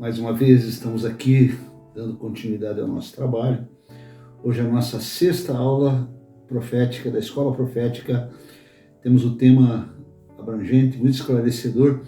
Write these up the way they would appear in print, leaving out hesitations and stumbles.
Mais uma vez estamos aqui dando continuidade ao nosso trabalho. Hoje é a nossa sexta aula profética da Escola Profética. Temos o tema abrangente, muito esclarecedor,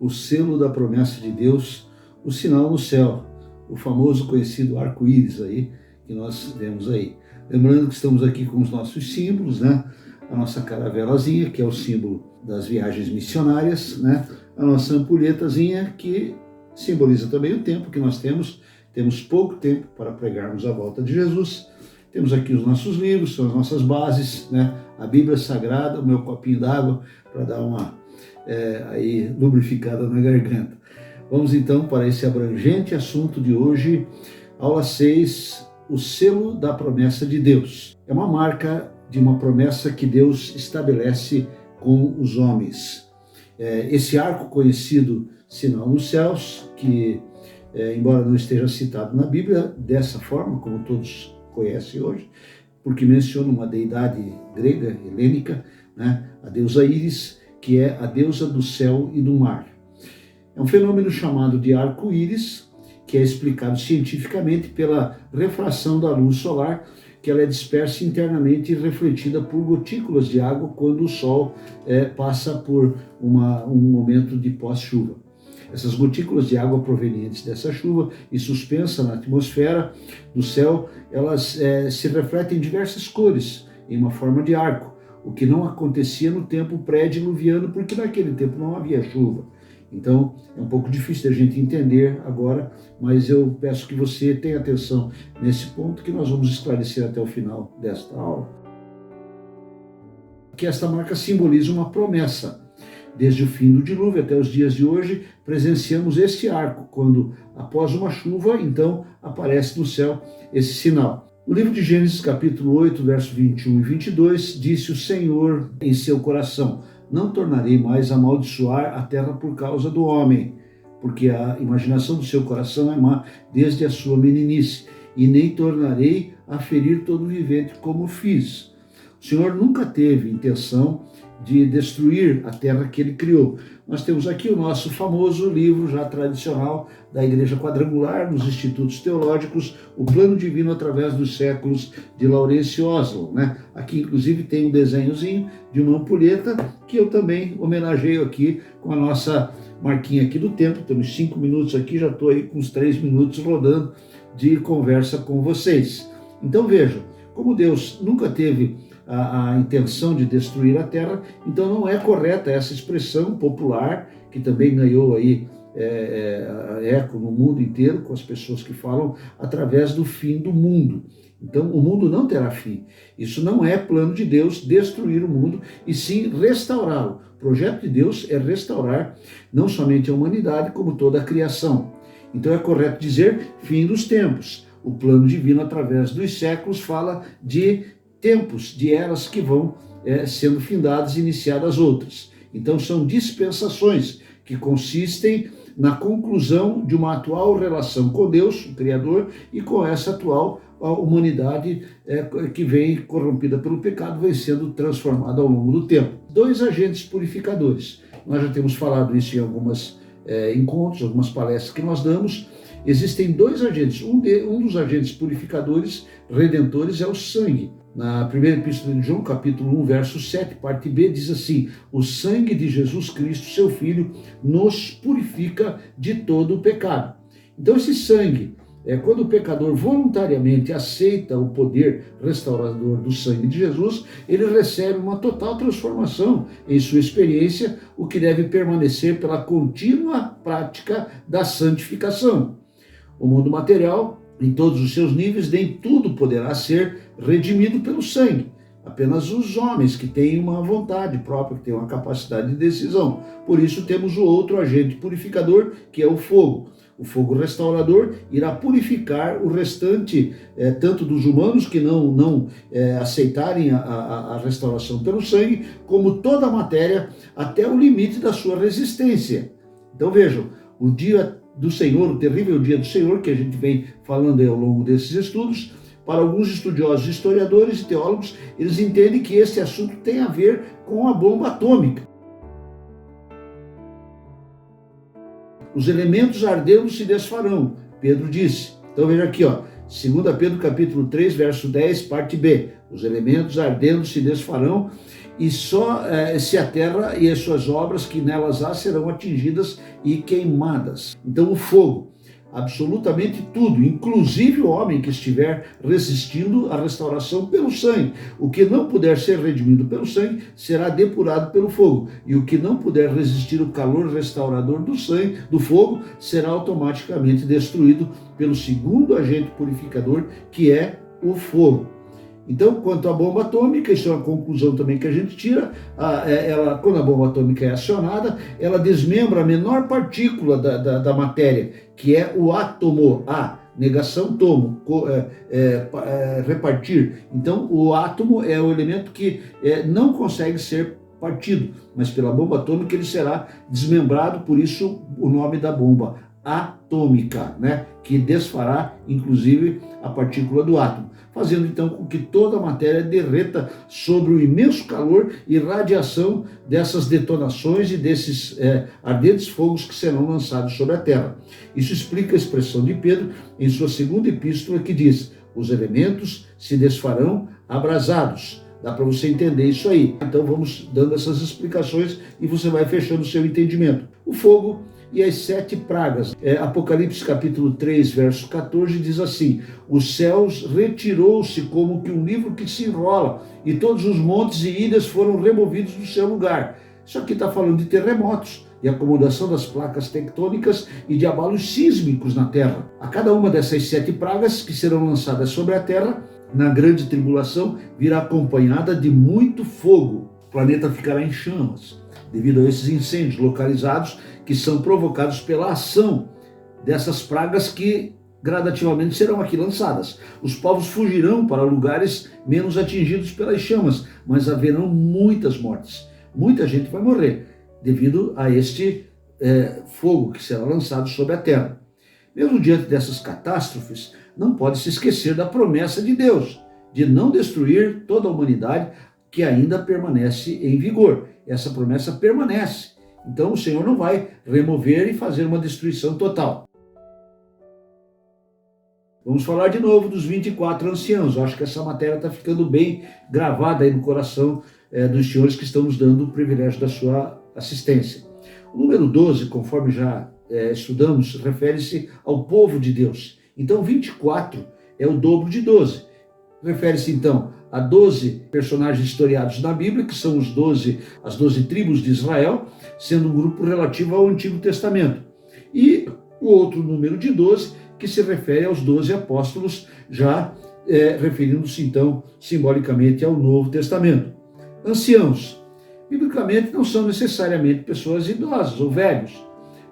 o selo da promessa de Deus, o sinal no céu, o famoso conhecido arco-íris aí, que nós vemos aí. Lembrando que estamos aqui com os nossos símbolos, né? A nossa caravelazinha, que é o símbolo das viagens missionárias, né? A nossa ampulhetazinha, que simboliza também o tempo que nós temos. Temos pouco tempo para pregarmos a volta de Jesus. Temos aqui os nossos livros, são as nossas bases, né? A Bíblia Sagrada, o meu copinho d'água para dar uma aí lubrificada na garganta. Vamos então para esse abrangente assunto de hoje, aula 6, o selo da promessa de Deus. É uma marca de uma promessa que Deus estabelece com os homens. Esse arco conhecido sinal nos céus, que embora não esteja citado na Bíblia dessa forma, como todos conhecem hoje, porque menciona uma deidade grega, helênica, né? A deusa Íris, que é a deusa do céu e do mar. É um fenômeno chamado de arco-íris, que é explicado cientificamente pela refração da luz solar, que ela é dispersa internamente e refletida por gotículas de água quando o sol passa por um momento de pós-chuva. Essas gotículas de água provenientes dessa chuva e suspensa na atmosfera do céu, elas se refletem em diversas cores, em uma forma de arco, o que não acontecia no tempo pré-diluviano, porque naquele tempo não havia chuva. Então, é um pouco difícil da gente entender agora, mas eu peço que você tenha atenção nesse ponto que nós vamos esclarecer até o final desta aula. Que esta marca simboliza uma promessa. Desde o fim do dilúvio até os dias de hoje, presenciamos este arco, quando, após uma chuva, então, aparece no céu esse sinal. No livro de Gênesis, capítulo 8, verso 21 e 22, disse o Senhor em seu coração: não tornarei mais a amaldiçoar a terra por causa do homem, porque a imaginação do seu coração é má desde a sua meninice, e nem tornarei a ferir todo vivente como fiz. O Senhor nunca teve intenção de destruir a terra que ele criou. Nós temos aqui o nosso famoso livro já tradicional da Igreja Quadrangular, nos Institutos Teológicos, O Plano Divino através dos Séculos, de Laurence Oslo, né? Aqui, inclusive, tem um desenhozinho de uma ampulheta que eu também homenageio aqui com a nossa marquinha aqui do tempo. Temos 5 minutos aqui, já estou aí com uns 3 minutos rodando de conversa com vocês. Então vejam, como Deus nunca teve a intenção de destruir a terra, então não é correta essa expressão popular, que também ganhou aí eco no mundo inteiro, com as pessoas que falam através do fim do mundo. Então o mundo não terá fim. Isso não é plano de Deus, destruir o mundo, e sim restaurá-lo. O projeto de Deus é restaurar não somente a humanidade, como toda a criação. Então é correto dizer fim dos tempos. O plano divino através dos séculos fala de tempos, de eras que vão sendo findadas e iniciadas outras. Então são dispensações que consistem na conclusão de uma atual relação com Deus, o Criador, e com essa atual a humanidade que vem corrompida pelo pecado, vem sendo transformada ao longo do tempo. 2 agentes purificadores. Nós já temos falado isso em algumas encontros, algumas palestras que nós damos. Existem 2 agentes. Um dos agentes purificadores, redentores, é o sangue. Na primeira epístola de João, capítulo 1, verso 7, parte B, diz assim: o sangue de Jesus Cristo, seu Filho, nos purifica de todo o pecado. Então esse sangue, quando o pecador voluntariamente aceita o poder restaurador do sangue de Jesus, ele recebe uma total transformação em sua experiência, o que deve permanecer pela contínua prática da santificação. O mundo material, em todos os seus níveis, nem tudo poderá ser redimido pelo sangue. Apenas os homens que têm uma vontade própria, que têm uma capacidade de decisão. Por isso temos o outro agente purificador, que é o fogo. O fogo restaurador irá purificar o restante, tanto dos humanos que não aceitarem a restauração pelo sangue, como toda a matéria, até o limite da sua resistência. Então vejam, o dia do Senhor, o terrível dia do Senhor, que a gente vem falando ao longo desses estudos, para alguns estudiosos, historiadores e teólogos, eles entendem que esse assunto tem a ver com a bomba atômica. os elementos ardendo se desfarão, Pedro disse. Então veja aqui, 2 Pedro capítulo 3, verso 10, parte B. Os elementos ardendo se desfarão, e só se a terra e as suas obras que nelas há serão atingidas e queimadas. Então o fogo, absolutamente tudo, inclusive o homem que estiver resistindo à restauração pelo sangue. O que não puder ser redimido pelo sangue será depurado pelo fogo, e o que não puder resistir ao calor restaurador do sangue, do fogo, será automaticamente destruído pelo segundo agente purificador, que é o fogo. Então, quanto à bomba atômica, isso é uma conclusão também que a gente tira, quando a bomba atômica é acionada, ela desmembra a menor partícula da matéria, que é o átomo, negação tomo, repartir. Então, o átomo é o elemento que não consegue ser partido, mas pela bomba atômica ele será desmembrado, por isso o nome da bomba atômica, que desfará, inclusive, a partícula do átomo, fazendo então com que toda a matéria derreta sobre o imenso calor e radiação dessas detonações e desses ardentes fogos que serão lançados sobre a terra. Isso explica a expressão de Pedro em sua segunda epístola, que diz: os elementos se desfarão abrasados. Dá para você entender isso aí. Então vamos dando essas explicações e você vai fechando o seu entendimento. O fogo e as 7 pragas. Apocalipse capítulo 3, verso 14 diz assim: os céus retirou-se como que um livro que se enrola, e todos os montes e ilhas foram removidos do seu lugar. Isso aqui está falando de terremotos, de acomodação das placas tectônicas e de abalos sísmicos na terra. A cada uma dessas 7 pragas que serão lançadas sobre a terra, na grande tribulação, virá acompanhada de muito fogo. O planeta ficará em chamas, devido a esses incêndios localizados que são provocados pela ação dessas pragas que gradativamente serão aqui lançadas. Os povos fugirão para lugares menos atingidos pelas chamas, mas haverão muitas mortes. Muita gente vai morrer devido a este fogo que será lançado sobre a terra. Mesmo diante dessas catástrofes, não pode se esquecer da promessa de Deus de não destruir toda a humanidade, que ainda permanece em vigor. Essa promessa permanece. Então o Senhor não vai remover e fazer uma destruição total. Vamos falar de novo dos 24 anciãos. Eu acho que essa matéria está ficando bem gravada aí no coração dos senhores que estão nos dando o privilégio da sua assistência. O número 12, conforme já estudamos, refere-se ao povo de Deus. Então 24 é o dobro de 12. Refere-se então a 12 personagens historiados na Bíblia, que são as 12 tribos de Israel, sendo um grupo relativo ao Antigo Testamento. E o outro número de 12, que se refere aos 12 apóstolos, já referindo-se então simbolicamente ao Novo Testamento. Anciãos, biblicamente não são necessariamente pessoas idosas ou velhos,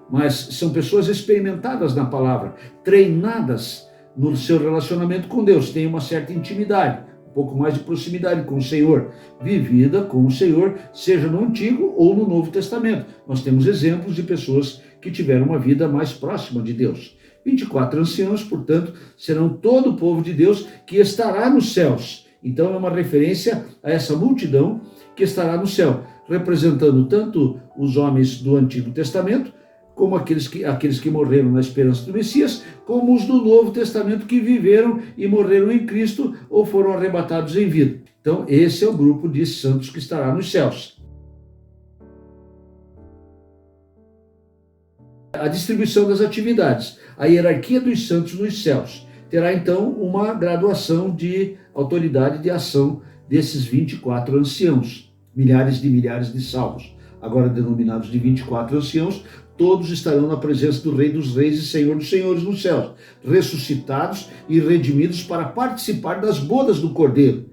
mas são pessoas experimentadas na palavra, treinadas no seu relacionamento com Deus, têm uma certa intimidade, um pouco mais de proximidade com o Senhor, vivida com o Senhor, seja no Antigo ou no Novo Testamento. Nós temos exemplos de pessoas que tiveram uma vida mais próxima de Deus. 24 anciãos, portanto, serão todo o povo de Deus que estará nos céus. Então é uma referência a essa multidão que estará no céu, representando tanto os homens do Antigo Testamento, como aqueles que morreram na esperança do Messias, como os do Novo Testamento que viveram e morreram em Cristo ou foram arrebatados em vida. Então, esse é o grupo de santos que estará nos céus. A distribuição das atividades, a hierarquia dos santos nos céus, terá então uma graduação de autoridade de ação desses 24 anciãos, milhares de salvos, agora denominados de 24 anciãos. Todos estarão na presença do Rei dos Reis e Senhor dos Senhores nos céus, ressuscitados e redimidos para participar das bodas do Cordeiro.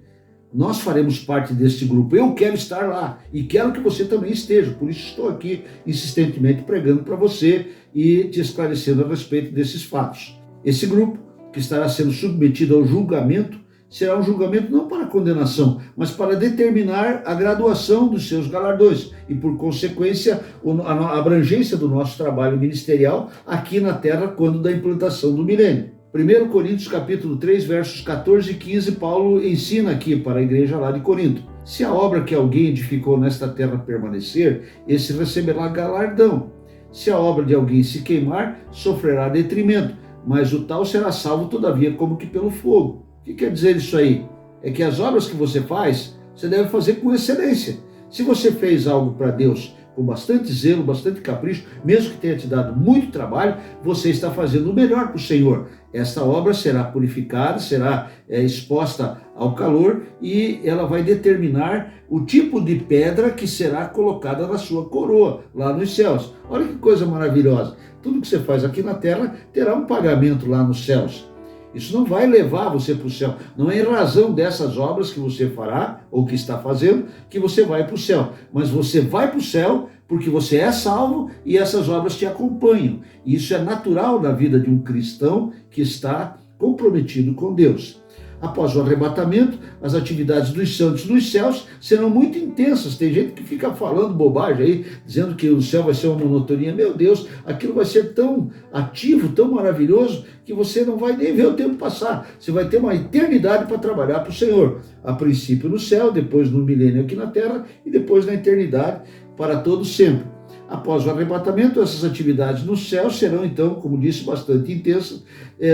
Nós faremos parte deste grupo. Eu quero estar lá e quero que você também esteja. Por isso estou aqui insistentemente pregando para você e te esclarecendo a respeito desses fatos. Esse grupo, que estará sendo submetido ao julgamento, será um julgamento não para condenação, mas para determinar a graduação dos seus galardões e, por consequência, a abrangência do nosso trabalho ministerial aqui na terra quando da implantação do milênio. 1 Coríntios capítulo 3, versos 14 e 15, Paulo ensina aqui para a igreja lá de Corinto: se a obra que alguém edificou nesta terra permanecer, esse receberá galardão. Se a obra de alguém se queimar, sofrerá detrimento, mas o tal será salvo todavia como que pelo fogo. O que quer dizer isso aí? É que as obras que você faz, você deve fazer com excelência. Se você fez algo para Deus com bastante zelo, bastante capricho, mesmo que tenha te dado muito trabalho, você está fazendo o melhor para o Senhor. Esta obra será purificada, será exposta ao calor e ela vai determinar o tipo de pedra que será colocada na sua coroa, lá nos céus. Olha que coisa maravilhosa. Tudo que você faz aqui na terra terá um pagamento lá nos céus. Isso não vai levar você para o céu. Não é em razão dessas obras que você fará, ou que está fazendo, que você vai para o céu. Mas você vai para o céu porque você é salvo e essas obras te acompanham. E isso é natural na vida de um cristão que está comprometido com Deus. Após o arrebatamento, as atividades dos santos nos céus serão muito intensas. Tem gente que fica falando bobagem aí, dizendo que o céu vai ser uma monotonia. Meu Deus, aquilo vai ser tão ativo, tão maravilhoso, que você não vai nem ver o tempo passar. Você vai ter uma eternidade para trabalhar para o Senhor. A princípio no céu, depois no milênio aqui na terra e depois na eternidade para todo sempre. Após o arrebatamento, essas atividades no céu serão, então, como disse, bastante intensas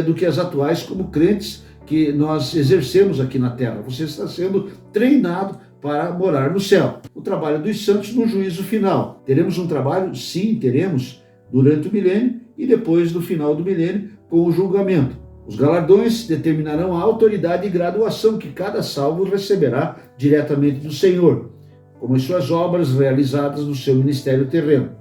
do que as atuais como crentes que nós exercemos aqui na terra. Você está sendo treinado para morar no céu. O trabalho dos santos no juízo final. Teremos um trabalho? Sim, teremos, durante o milênio e depois no final do milênio com o julgamento. Os galardões determinarão a autoridade e graduação que cada salvo receberá diretamente do Senhor, como as suas obras realizadas no seu ministério terreno.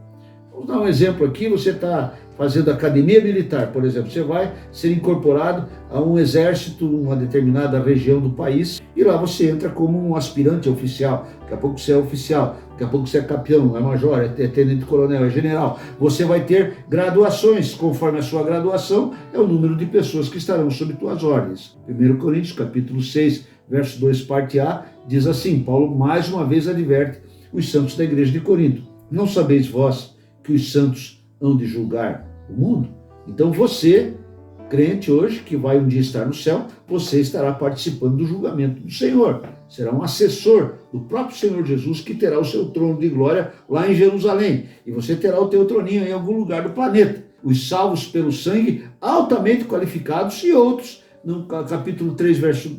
Vamos dar um exemplo aqui. Você está fazendo academia militar, por exemplo, você vai ser incorporado a um exército, uma determinada região do país, e lá você entra como um aspirante oficial. Daqui a pouco você é oficial, daqui a pouco você é capitão, é major, é tenente-coronel, é general. Você vai ter graduações, conforme a sua graduação é o número de pessoas que estarão sob tuas ordens. 1 Coríntios, capítulo 6, verso 2, parte A, diz assim: Paulo mais uma vez adverte os santos da igreja de Corinto: não sabeis vós que os santos hão de julgar o mundo? Então você, crente hoje, que vai um dia estar no céu, você estará participando do julgamento do Senhor. Será um assessor do próprio Senhor Jesus, que terá o seu trono de glória lá em Jerusalém. E você terá o teu troninho em algum lugar do planeta. Os salvos pelo sangue, altamente qualificados, e outros, no capítulo 3, verso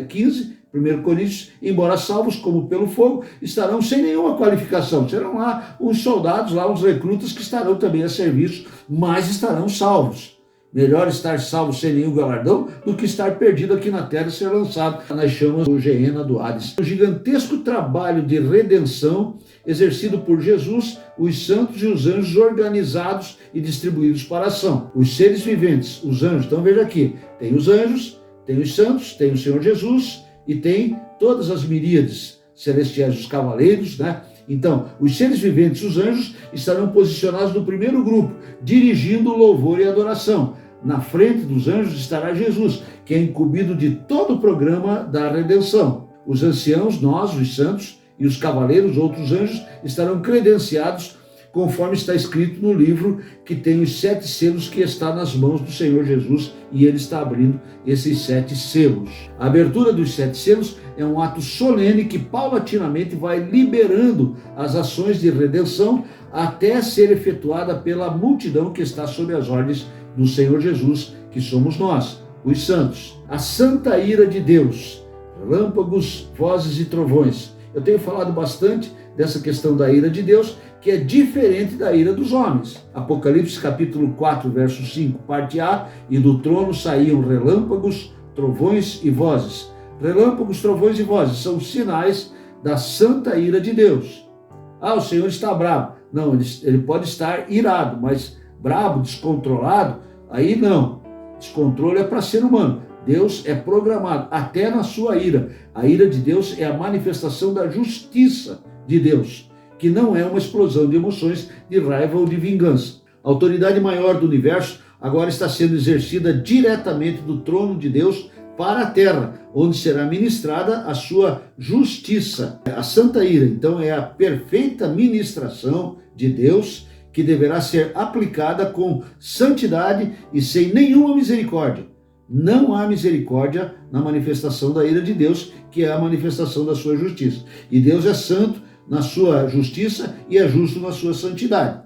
15, 1 Coríntios, embora salvos como pelo fogo, estarão sem nenhuma qualificação. Serão lá uns soldados, lá uns recrutas que estarão também a serviço, mas estarão salvos. Melhor estar salvo sem nenhum galardão do que estar perdido aqui na terra e ser lançado nas chamas do Geena do Hades. O gigantesco trabalho de redenção exercido por Jesus, os santos e os anjos organizados e distribuídos para a ação. Os seres viventes, os anjos, então veja aqui, tem os anjos, tem os santos, tem o Senhor Jesus, e tem todas as miríades celestiais, os cavaleiros, né? Então, os seres viventes, os anjos, estarão posicionados no primeiro grupo, dirigindo o louvor e adoração. Na frente dos anjos estará Jesus, que é incumbido de todo o programa da redenção. Os anciãos, nós, os santos, e os cavaleiros, outros anjos, estarão credenciados conforme está escrito no livro que tem os 7 selos que está nas mãos do Senhor Jesus, e ele está abrindo esses 7 selos. A abertura dos 7 selos é um ato solene que paulatinamente vai liberando as ações de redenção até ser efetuada pela multidão que está sob as ordens do Senhor Jesus, que somos nós, os santos. A santa ira de Deus, relâmpagos, vozes e trovões. Eu tenho falado bastante dessa questão da ira de Deus, que é diferente da ira dos homens. Apocalipse capítulo 4, verso 5, parte A: e do trono saíam relâmpagos, trovões e vozes. Relâmpagos, trovões e vozes são sinais da santa ira de Deus. Ah, o Senhor está bravo. Não, ele pode estar irado, mas bravo, descontrolado, aí não. Descontrole é para ser humano. Deus é programado, até na sua ira. A ira de Deus é a manifestação da justiça de Deus, que não é uma explosão de emoções de raiva ou de vingança. A autoridade maior do universo agora está sendo exercida diretamente do trono de Deus para a terra, onde será ministrada a sua justiça. A santa ira, então, é a perfeita ministração de Deus, que deverá ser aplicada com santidade e sem nenhuma misericórdia. Não há misericórdia na manifestação da ira de Deus, que é a manifestação da sua justiça. E Deus é santo na sua justiça e é justo na sua santidade.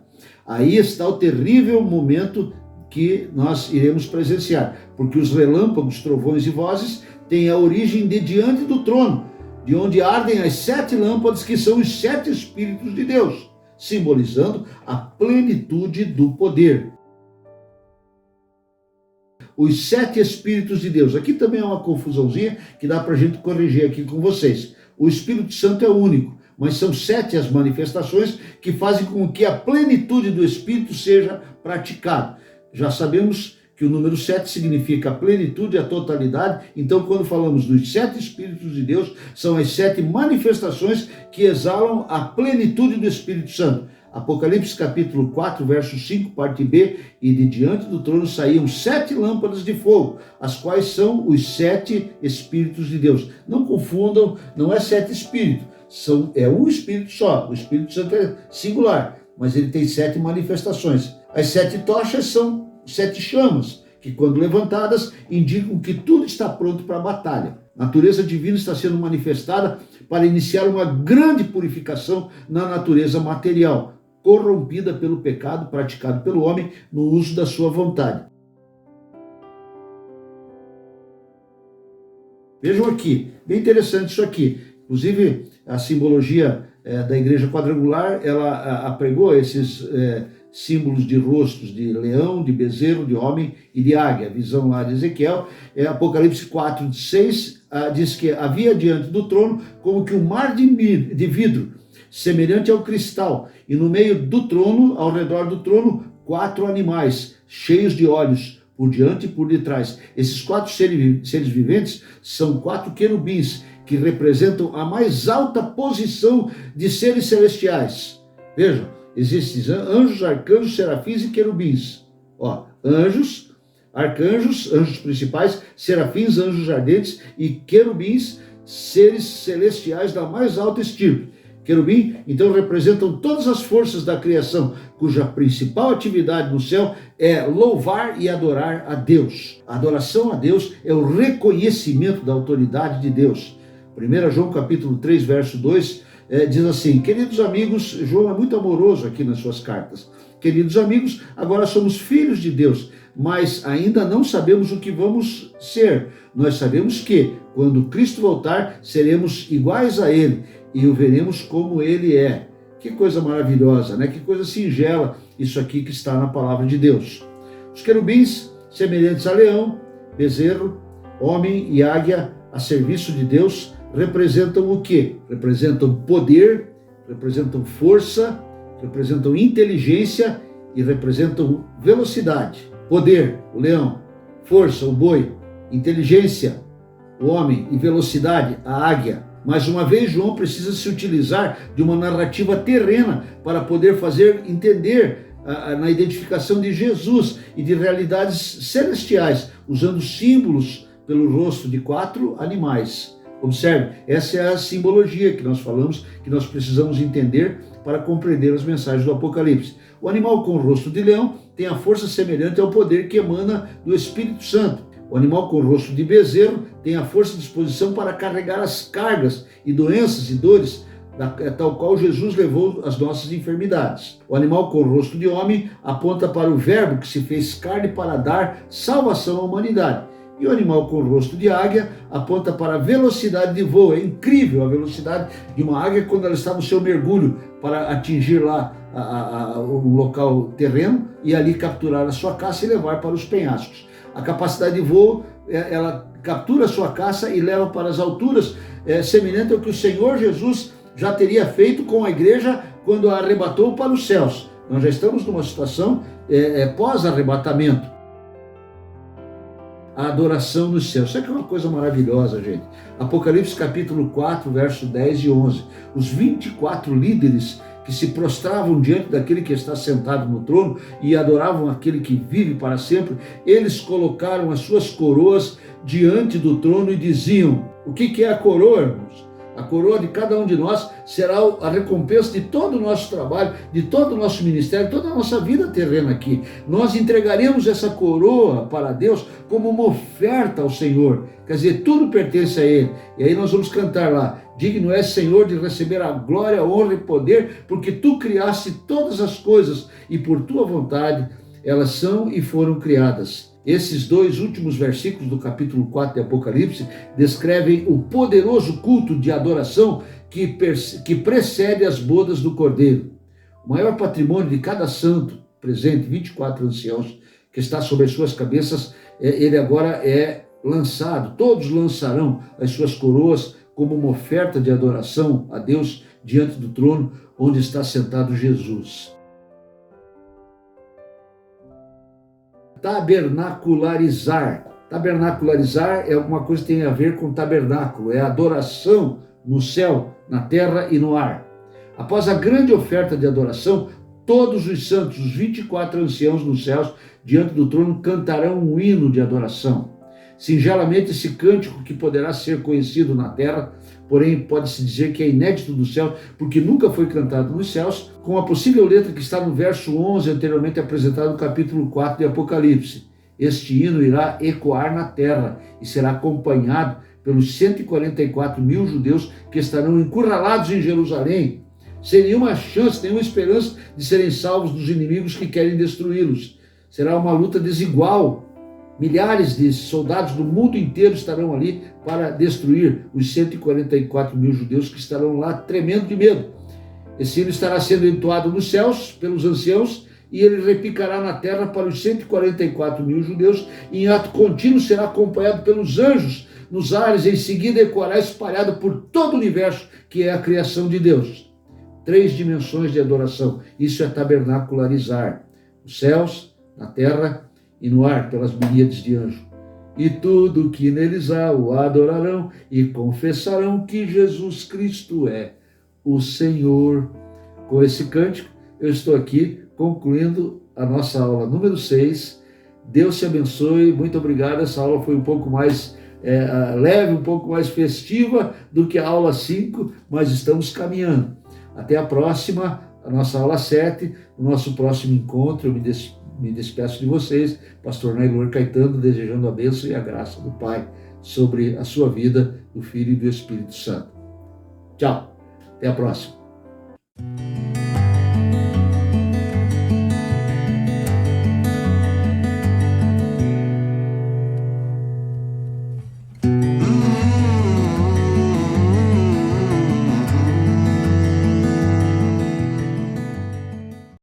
Aí está o terrível momento que nós iremos presenciar, porque os relâmpagos, trovões e vozes têm a origem de diante do trono, de onde ardem as 7 lâmpadas, que são os 7 Espíritos de Deus, simbolizando a plenitude do poder. Os 7 Espíritos de Deus. Aqui também é uma confusãozinha que dá para a gente corrigir aqui com vocês. O Espírito Santo é único, mas são 7 as manifestações que fazem com que a plenitude do Espírito seja praticada. Já sabemos que o número 7 significa a plenitude, a totalidade. Então, quando falamos dos 7 Espíritos de Deus, são as 7 manifestações que exalam a plenitude do Espírito Santo. Apocalipse capítulo 4, verso 5, parte B, e de diante do trono saíam 7 lâmpadas de fogo, as quais são os 7 Espíritos de Deus. Não confundam, não é 7 Espíritos, é um Espírito só. O Espírito Santo é singular, mas ele tem 7 manifestações. As 7 tochas são 7 chamas, que quando levantadas indicam que tudo está pronto para a batalha. A natureza divina está sendo manifestada para iniciar uma grande purificação na natureza material, corrompida pelo pecado praticado pelo homem no uso da sua vontade. Vejam aqui, bem interessante isso aqui. Inclusive, a simbologia da igreja quadrangular, ela apregou esses símbolos de rostos de leão, de bezerro, de homem e de águia. A visão lá de Ezequiel, Apocalipse 4, 6, diz que havia diante do trono como que um mar de vidro, semelhante ao cristal, e no meio do trono, ao redor do trono, 4 animais, cheios de olhos, por diante e por detrás. Esses 4 seres viventes são 4 querubins, que representam a mais alta posição de seres celestiais. Vejam, existem anjos, arcanjos, serafins e querubins. Anjos, arcanjos, anjos principais, serafins, anjos ardentes e querubins, seres celestiais da mais alta estirpe. Querubim, então, representam todas as forças da criação, cuja principal atividade no céu é louvar e adorar a Deus. A adoração a Deus é o reconhecimento da autoridade de Deus. 1 João capítulo 3, verso 2, diz assim: queridos amigos, João é muito amoroso aqui nas suas cartas. Queridos amigos, agora somos filhos de Deus, mas ainda não sabemos o que vamos ser. Nós sabemos que, quando Cristo voltar, seremos iguais a Ele e o veremos como Ele é. Que coisa maravilhosa, né? Que coisa singela isso aqui que está na palavra de Deus. Os querubins, semelhantes a leão, bezerro, homem e águia, a serviço de Deus, representam o quê? Representam poder, representam força, representam inteligência e representam velocidade. Poder, o leão; força, o boi; inteligência, o homem; e velocidade, a águia. Mais uma vez, João precisa se utilizar de uma narrativa terrena para poder fazer entender na identificação de Jesus e de realidades celestiais, usando símbolos pelo rosto de 4 animais. Observe, essa é a simbologia que nós falamos, que nós precisamos entender para compreender as mensagens do Apocalipse. O animal com o rosto de leão tem a força semelhante ao poder que emana do Espírito Santo. O animal com o rosto de bezerro tem a força e disposição para carregar as cargas e doenças e dores, tal qual Jesus levou as nossas enfermidades. O animal com o rosto de homem aponta para o Verbo que se fez carne para dar salvação à humanidade. E o animal com o rosto de águia aponta para a velocidade de voo. É incrível a velocidade de uma águia quando ela está no seu mergulho para atingir lá o local terreno e ali capturar a sua caça e levar para os penhascos. A capacidade de voo, ela captura a sua caça e leva para as alturas, semelhante ao que o Senhor Jesus já teria feito com a igreja quando a arrebatou para os céus. Nós já estamos numa situação pós-arrebatamento. A adoração nos céus. Isso aqui é uma coisa maravilhosa, gente. Apocalipse capítulo 4, verso 10 e 11. Os 24 líderes que se prostravam diante daquele que está sentado no trono e adoravam aquele que vive para sempre, eles colocaram as suas coroas diante do trono e diziam: o que é a coroa, irmãos? A coroa de cada um de nós será a recompensa de todo o nosso trabalho, de todo o nosso ministério, toda a nossa vida terrena aqui. Nós entregaremos essa coroa para Deus como uma oferta ao Senhor. Quer dizer, tudo pertence a Ele. E aí nós vamos cantar lá: digno és, Senhor, de receber a glória, a honra e poder, porque Tu criaste todas as coisas e por Tua vontade elas são e foram criadas. Esses dois últimos versículos do capítulo 4 de Apocalipse descrevem o poderoso culto de adoração que precede as bodas do Cordeiro. O maior patrimônio de cada santo presente, 24 anciãos, que está sobre as suas cabeças, ele agora é lançado. Todos lançarão as suas coroas como uma oferta de adoração a Deus diante do trono onde está sentado Jesus. Tabernacularizar. Tabernacularizar é alguma coisa que tem a ver com tabernáculo, é adoração no céu, na terra e no ar. Após a grande oferta de adoração, todos os santos, os 24 anciãos nos céus, diante do trono, cantarão um hino de adoração. Singelamente, esse cântico que poderá ser conhecido na terra, porém pode-se dizer que é inédito dos céus, porque nunca foi cantado nos céus, com a possível letra que está no verso 11, anteriormente apresentado no capítulo 4 de Apocalipse. Este hino irá ecoar na terra e será acompanhado pelos 144 mil judeus que estarão encurralados em Jerusalém, sem nenhuma chance, nenhuma esperança de serem salvos dos inimigos que querem destruí-los. Será uma luta desigual. Milhares de soldados do mundo inteiro estarão ali para destruir os 144 mil judeus que estarão lá tremendo de medo. Esse hino estará sendo entoado nos céus pelos anciãos e ele repicará na terra para os 144 mil judeus e em ato contínuo será acompanhado pelos anjos nos ares, em seguida ecoará espalhado por todo o universo que é a criação de Deus. 3 dimensões de adoração, isso é tabernacularizar. Os céus, na terra e no ar, pelas miríades de anjos. E tudo que neles há o adorarão e confessarão que Jesus Cristo é o Senhor. Com esse cântico, eu estou aqui concluindo a nossa aula número 6. Deus te abençoe, muito obrigado. Essa aula foi um pouco mais leve, um pouco mais festiva do que a aula 5, mas estamos caminhando. Até a próxima, a nossa aula 7, o nosso próximo encontro. Eu me despeço de vocês, pastor Nailor Caetano, desejando a bênção e a graça do Pai sobre a sua vida, do Filho e do Espírito Santo. Tchau, até a próxima.